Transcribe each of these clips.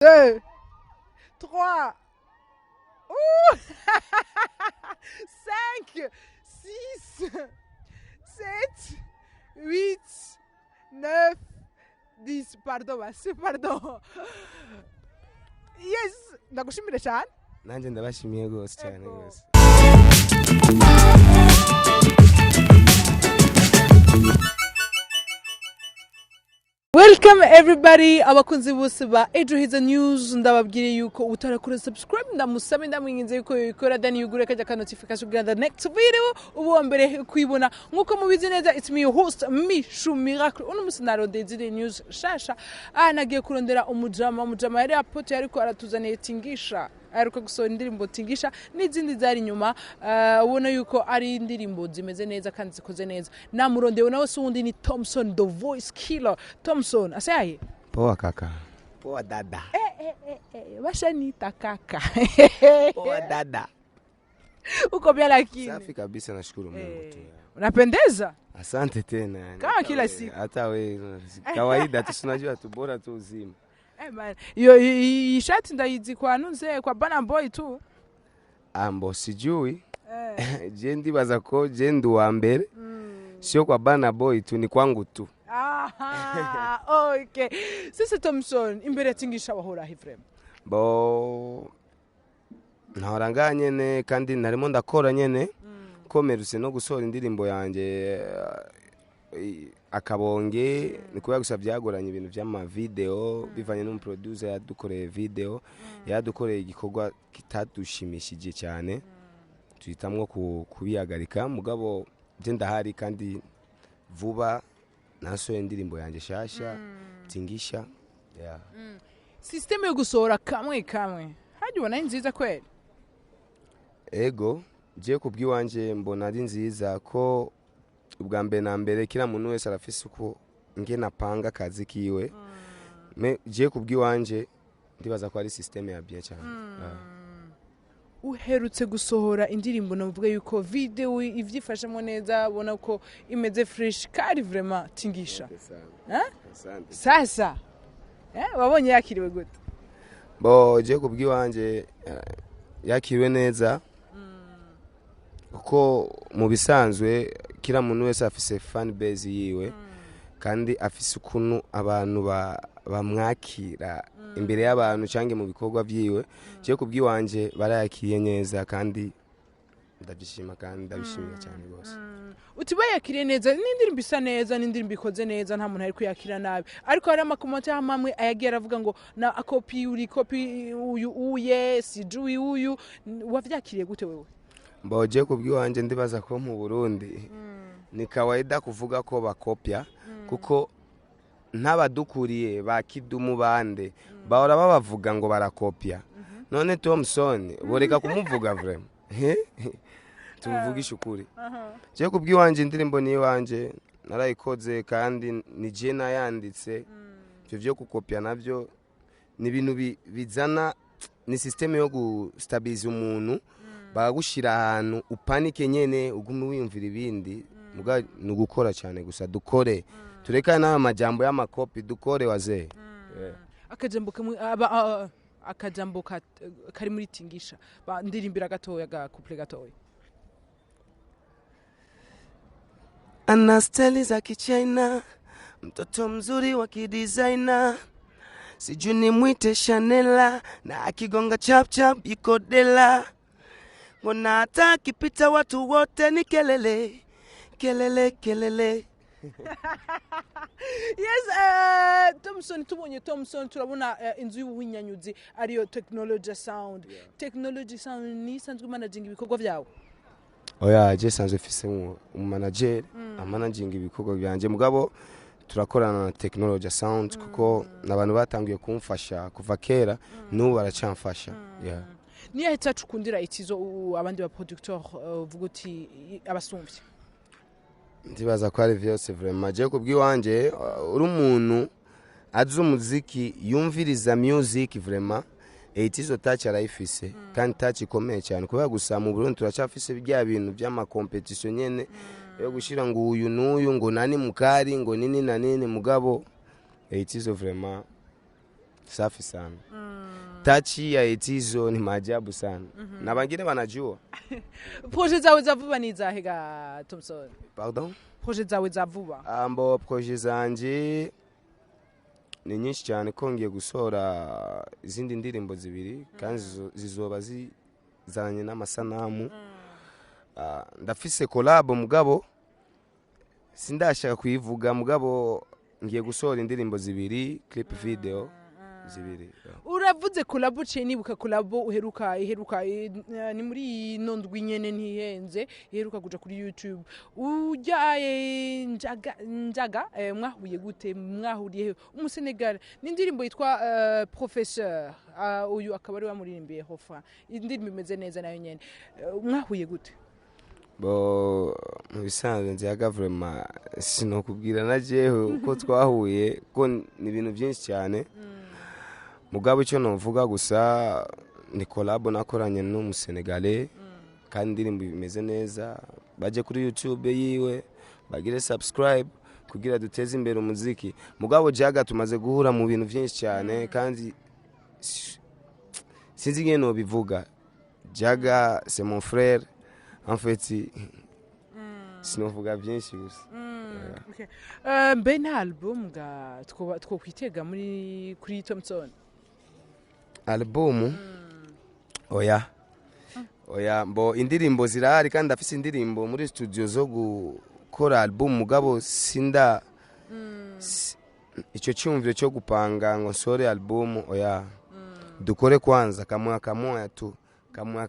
2, 3, 5, 6, 7, 8, 9, 10. Pardon, pardon. Yes, ndagushimire cyane. Nanjye ndabashimiye rwose cyane rwose. Welcome everybody abakunzi bose ba Ejo Hiza News, ndababwire yuko utarakora subscribe ndamusabe ndamwinginze yuko yikora then yugure kajya ka notification kugira the next video ubu mbere kwibona nkuko mubizi neza. It's me your host Mishu Miracle. Uno musinaro Desire News shasha nagiye kurondera umujama yari apote ariko aratuzaniye tingisha aheruka gusohora indirimbo tingisha n'izindi zari nyuma. Ubona yuko ari indirimbo zimeze neza kandi zikoze neza. Namurondewe nawe sundi ni Thompson the voice killer. Thompson asaye Poa kaka. Poa dada. Basha nita kaka. Poa dada. Uko bien lakini? Safi kabisa, nashukuru Mungu tu. Unapendeza? Asante tena. Kama kila siku. Hata wewe kawaida tu, tunajua tu bora tu uzima. Man, yo shati ndayizi kwa nunze kwa Burna Boy tu. Ambo sijui. Je ndibaza ko je ndi wa mbere. Sio kwa Burna Boy tu, ni kwangu tu. Okay. Sisi Thompson imbere tingisha wahora hifrem. Bo nahoranga nyene kandi narimo ndakora nyene komeruse no gusohora indirimbo yanje akabonge ni kuya gusa byagoranye ibintu by'ama video bivanye n'umuproducer yadukoreye video yadukoreye igikorwa kitadushimishije cyane tuhitamwo kubihagarika mugabo je ndahari kandi vuba nasohoye indirimbo yanje shasha tingisha. System yo gusohora kamwe haje ubona nziza kweli? Ego je kubwiwanje mbona ari nziza ko ubwa mbere na mbere kila muntu wese arafise uko nge napanga akazi kiwe. Je kubwiwanje ndibaza ko ari system ya bien cyane. Uherutse gusohora indirimbo navuga yuko video ivyifashemo neza ubona ko imeze fresh kandi vraiment tingisha. Sasa wabonye yakiriwe gute? Bo je kubwiwanje yakiriwe neza kuko mu bisanzwe kila muntu wese afise fan base yiwe kandi afise ukuntu abantu bamwakira imbere y'abantu canke mu bikorwa vyiwe. Je kubwiwanje barayakiriye neza kandi ndabishima kandi ndabishimira cyane rwose. Utibayakiriye neza n'indirimbo isa neza n'indirimbo ikoze neza nta muntu ari kuyakira nabi, ariko hari amakomenti hamwe ayagiye aravuga ngo na copy uyu uye sijui uyu wavyakiriye gute wewe? Mboje kubwiwanje ndibaza ko mu Burundi ni kawaida kuvuga ko bakopya kuko ntabadukuriye bakidumu bande bahora babavuga ngo barakopya. None Thompson boreka kumuvuga vraiment tuvugisha ukuri. Je kubwiwanje indirimbo ni wanje narayikoze kandi ni je nayanditse. Byo gukopya navyo ni ibintu bizana ni system yo gustabilize umuntu bagagushira ahantu upanike nyene ugume wiyumvira ibindi muga nugukora cyane gusa dukore tureka na amajambo y'amakopi dukore waze. Akajambo akajambo kari muri tingisha ndirimbira gatoya ga couple gatoya. Anasteli za kichina mtoto mzuri wa kidesigner sijui ni mwite Chanela na akigonga chap chap iko dela mbona hata kipita watu wote ni kelele kelele kelele. Yes, Thompson tubonye Thompson turabona inzu y'ubuhinyanyuzi ariyo Technology Sound. Technology Sound ni sanzwe managing ibikorwa byawe? Oya je sanzwe fise mu manager managing ibikorwa byanje mugabo turakorana na Technology Sound kuko nabantu batangiye kumfasha kuva kera n'ubu baracamfasha. Ni ahita cukundira itizo abandi ba producteur vuga uti abasumvye? Ndibaza ko ari vyose vraiment. Je kubwiwanje uri umuntu azi umuziki yumviriza music vraiment itizo touch arayifise kandi touch ikomeye cyane kubera gusa mu Burundi turacafise bya bintu by'ama competition nyene yo gushira ngo uyu n'uyu ngo nani mukari ngo nini na nini mugabo itizo vraiment safi sana. Tachi ya Etizo ni maajabu sana. Na wengine wanajua. Projet zawe za vuba ni zahe ga Thompson? Pardon? Projet zawe za vuba? Ambo projet zanje ni nyinshi cyane ko ngiye gusora izindi ndirimbo zibiri kandi zizoba zizanye n'amasanamu. Ndafise collab mugabo sindashaka kuyivuga mugabo ngiye gusora indirimbo zibiri clip video zibiri. Uravuze collab ce nibuka collab uheruka ni muri nondwi nyene ntihenze iheruka kuja kuri YouTube ujyaye njaga mwahuye gute mwahuriye umusenegal n'indirimbo yitwa Professeur uyu akaba ari wamuririmbiye hofa indirimbo imeze neza nayo nyene mwahuye gute? Bo mu bisanzwe nziga vraiment sinokubwira najeho uko twahuye ko ni ibintu byinshi cyane. Mugabo icyo novuga gusa ni collab nakoranye n'umusenegale kandi indirimbo imeze neza. Baje kuri YouTube yiwe bagire subscribe kugira duteze imbere umuziki. Mugabo Jaga tumaze guhura mu bintu byinshi cyane kandi sinzi ngene no bivuga. Jaga c'est mon frère en fait. Sinovuga byinshi gusa. Okay. Ben album ga two kwitega muri kuri Thompson. Album oya mbo indirimbo zirahari kandi afise indirimbo muri studio zo gukora album mugabo sinda icyo cyumviro cyo gupanga ngo sore album oya dukore kwanza kamwa tu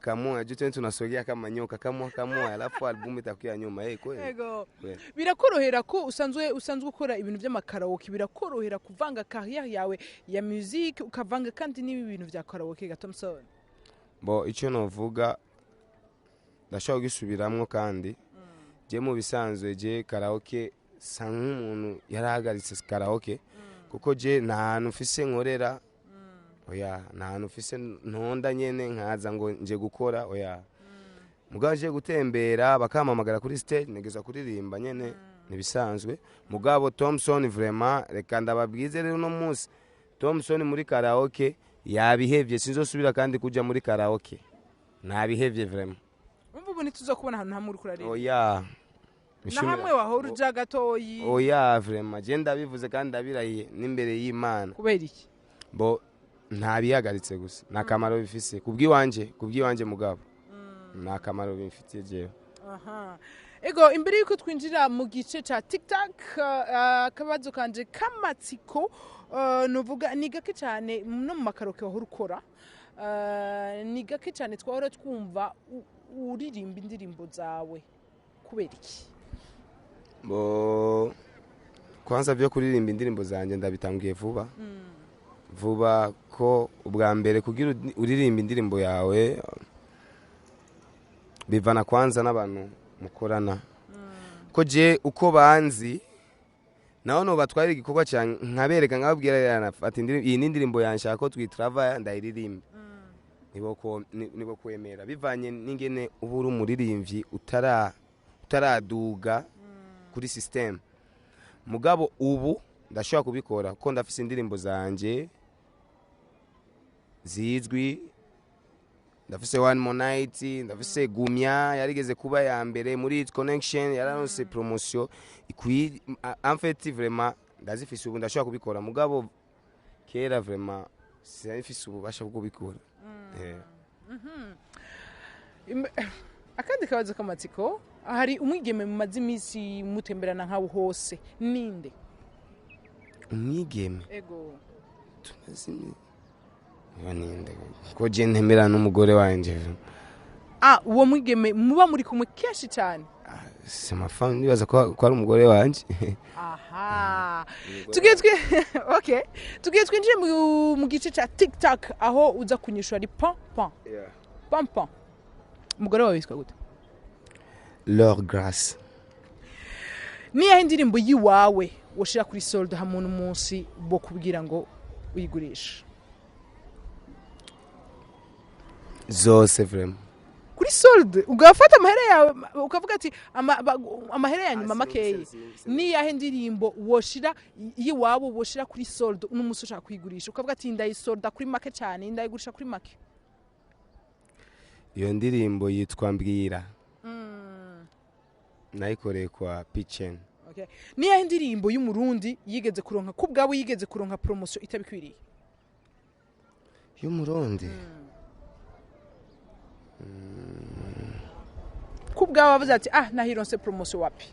kamwa jute tunasogea kama nyoka kamwa alafu album itakuya nyuma ego birakorohera ko usanzwe ukora ibintu by'amakaraoke birakorohera kuvanga career yawe ya music ukavanga kandi nibi bintu bya karaoke ga Thompson? Bo icyo novuga ndashaka gisubiramwo kandi je mu bisanzwe je karaoke sanka umuntu yarahagaritse karaoke kuko je nta hantu mfise nkorera oya nta hantu mfise ntonda nyene nkaza ngo nje gukora oya mugabo je gutembera bakamamagara kuri stage negeza kuririmba nyene nibisanzwe. Mugabo Thompson vraiment reka ndababwize rero no munsi Thompson muri karaoke yabihevye sinzosubira kandi kuja muri karaoke nabihevye vraiment. Umva ubu nituzokubona ahantu hamwe uri kurarira oya na hamwe wahora uja gatoyi oya vraiment je ndabivuze kandi ndabirahiye n'imbere y'Imana. Kubera iki? Bo ntabihagaritse gusa nakamaro bifise kubwiwanje mugabo nakamaro bimfitiye jewe. Ego imbere yuko twinjira mu gice ca TikTok akabazo kanje kamatsiko novuga ni gake cyane no mu makaroke wahora ukora ni gake cyane twahora twumva uririmba indirimbo zawe kubera iki? Bo kwanza byo kuririmba indirimbo zanje ndabitangiye vuba ko ubwa mbere kugira uririmba indirimbo yawe bivana kwanza n'abantu mukorana ko je uko banzi naho no batwara igikorwa cyane nkabereka nkababwira ati iyi nindirimbo yanshaka ko twitrava ndayiririmba nibo kwemera bivanye n'ingene uburi umuririmbyi utaraduga kuri system. Mugabo ubu ndashaka kubikora ko ndafise indirimbo zanje zizwi, ndafise One More Night, ndafise Gumya yarigeze kuba ya mbere muri It Connection yaranose promotion ikwi en fait vraiment ndazifise ubu ndashaka kubikora mugabo kera vraiment sinafise ububasha bwo kubikora. Akandi kabazo kamatsiko hari umwigeme mu mazimisi mutemberana nkawo hose ninde? Umwigeme ego tunazimi waninde ko je ntemera n'umugore wanje. Uwo mwigeme muba muri kumwe keshi cyane? Sema fan nibaza ko ari umugore wanje. Aha. Okay. Tugiye twinjire mu gice ca TikTok aho uza kunyishura ari pam. Yeah. Pam. Umugore wawe witwa gute? Leur Grâce. Niya indirimbo yiwawe woshira kuri solde hamwe n'umunsi bo kubwira ngo uyigurisha? Zose vraiment. Kuri muri solde ugafata amahera yawe ukavuga ati amahera ya nyuma makeyi ni yahe ndirimbo woshira yiwabo woshira kuri solde n'umunsi ushaka kuyigurisha ukavuga ati ndayisolda kuri make cyane ndayigurisha kuri make iyo ndirimbo yitwa Mbwira nayikoreye kwa Pichen. Okay. Ni yahe ndirimbo y'umurundi yigeze kuronka kubwabo yigeze kuronka promotion itabikwiriye y'umurundi kubwabo bavuze ati nahironse promotion wapi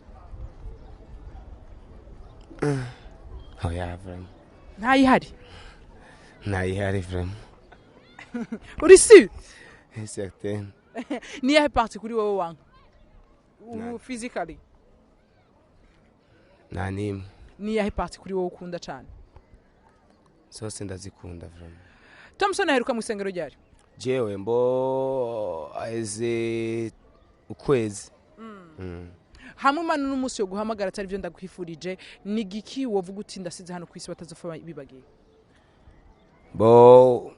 oya vraiment ntayihari vraiment uri sûr certain ni yahe parti kuri wowe wanga physically nani ni yahe parti kuri wowe ukunda cyane zose ndazikunda vraiment Thompson aheruka mu isengero ryari jewe mbo aize ukwezi hamwe manu n'umunsi yo guhamagara atari byo ndaguhifurije ni giki wovuga uti ndasize hano kwisi batazofa bibagiye bo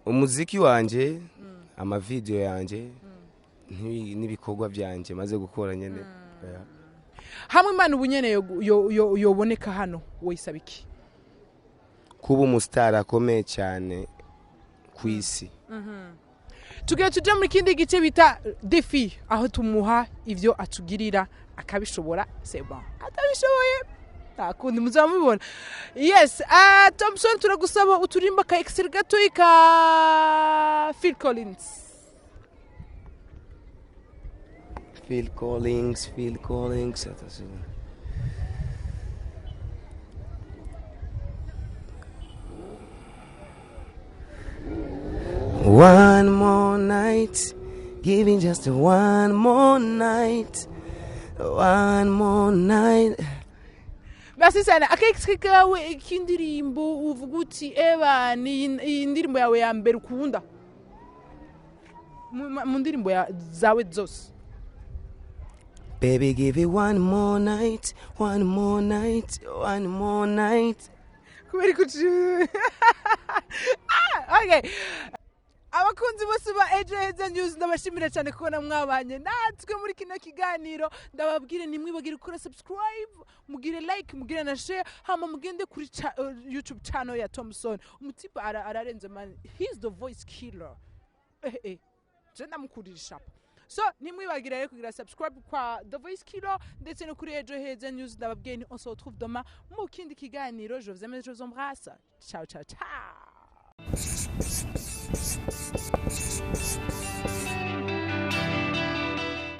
umuziki wanje ama video yanje n'ibikorwa byanje maze gukora nyene hamwe manu bunyene yoboneka hano woyisaba iki kuba umustar akomeye cyane kwisi tugiye tuja muri kindi gice bita defi aho tumuha ivyo atugirira akabishobora c'est bon atabishoboye akundi muzamubona yes Thompson turagusaba uturimba ka extra gato ka Phil Collins attention. One more night, giving just one more night. Basi sana akexikawe ikindirimbo uvuga uti eba ni indirimbo yawe ya mbere ukunda mu ndirimbo zawe zose. Baby, give it one more night. Kubera kuki okay. Abakunzi bose ba Ejo News ndabashimira cyane kubona mwabanye natwe muri kino kiganiro ndababwire nimwibagire gukora subscribe mugire like mugire na share hama mugende kuri YouTube channel ya Thompson umutipa ararenze man he's the voice killer je ndamukurisha so nimwibagire rero kugira subscribe kwa The Voice Killer ndetse no kuri Ejo News ndababwiye ni on se retrouve demain mu kindi kiganiro je vous aime je vous embrasse ciao ciao ciao